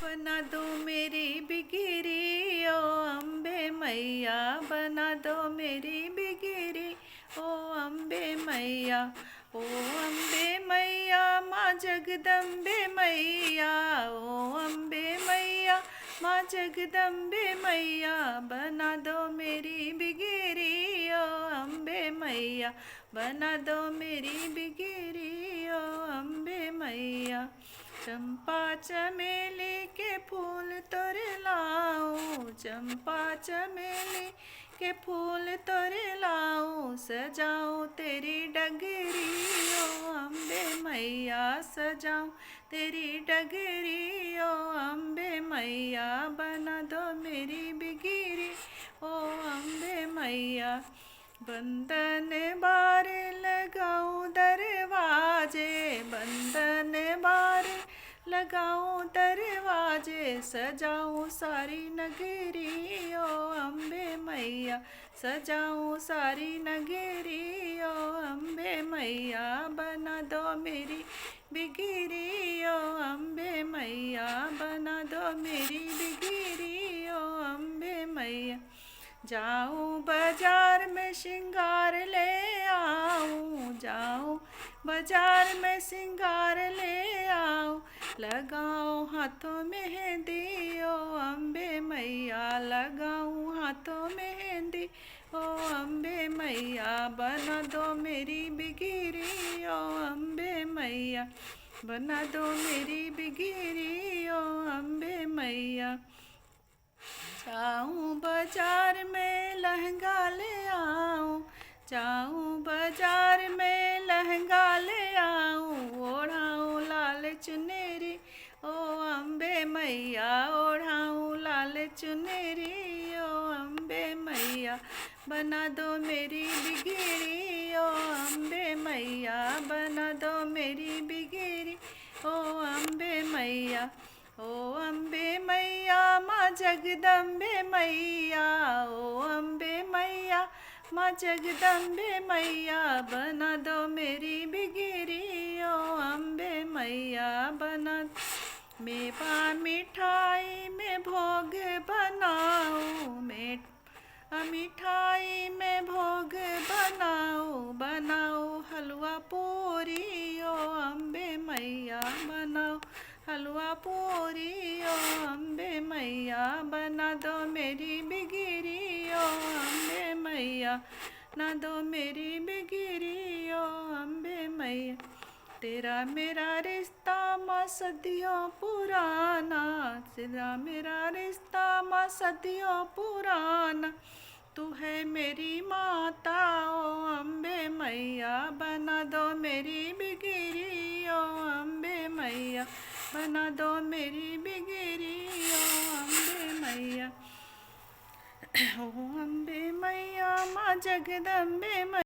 बना दो मेरी बिगिरी ओ अम्बे मैया, बना दो मेरी बिगिरी ओ अम्बे मैया। ओ अम्बे मैया माँ जगदम्बे मैया, ओ अम्बे मैया माँ जगदम्बे मैया, बना दो मेरी बिगिरी ओ अम्बे मैया, बना दो मेरी बिगिरी ओ अम्बे मैया। चंपा चमेली के फूल तोरे लाऊं, चंपा चमेली के फूल तोरे लाऊं, सजाऊं तेरी डगरी ओ अम्बे मैया, सजाऊं तेरी डगरी ओ अम्बे मैया, बना दो मेरी बिगिरी ओ अम्बे मैया। बंधन बार लगाऊं दरवाजे, बंधन बार लगाऊं दरवाजे, सजाऊं सारी नगरी ओ अम्बे मैया, सजाऊं सारी नगरी ओ अम्बे मैया, बना दो मेरी बिगिरी ओ अम्बे मैया, बना दो मेरी बिगिरी ओ अम्बे मैया। जाऊं बाजार में श्रृंगार ले आऊं, जाऊं बाजार में श्रृंगार ले आऊं, लगाऊं हाथों मेहंदी ओ अम्बे मैया, लगाऊं हाथों मेहंदी ओ अम्बे मैया, बना दो मेरी बिगिरी ओ अम्बे मैया, बना दो मेरी बिगिरी ओ अम्बे मैया। जाऊं बाजार में लहंगा ले आऊं, जाऊं बाजार में लहंगा ले आऊं, ओढ़ाऊं लाल चुनरी ओ अम्बे मैया, ओढ़ाऊं लाल चुनरी ओ अम्बे मैया, बना दो मेरी बिगिरी ओ अम्बे मैया, बना दो मेरी बिगिरी ओ अम्बे मैया। ओ अम्बे मैया माँ जगदम्बे मैया, ओ अम्बे मैया माँ जगदम्बे मैया, बना दो मेरी बिगिरी ओ अम्बे मैया, बना मेवा मिठाई में भोग बनाऊं, मिठाई में भोग बनाओ, बनाओ हलवा पूरी ओ अम्बे मैया, बनाओ हलवा पूरी ओ अम्बे मैया, बना दो मेरी बिगिरी ओ अम्बे मैया, ना दो मेरी बिगिरी ओ अम्बे मैया। तेरा मेरा रिश्ता माँ सदियों पुराना, तेरा मेरा रिश्ता माँ सदियों पुराना, तू है मेरी माता ओ अम्बे मैया, बना दो मेरी बिगिरी ओ अम्बे मैया, बना दो मेरी बिगिरी ओ अम्बे मैया। ओ अम्बे मैया माँ जगदम्बे मैया।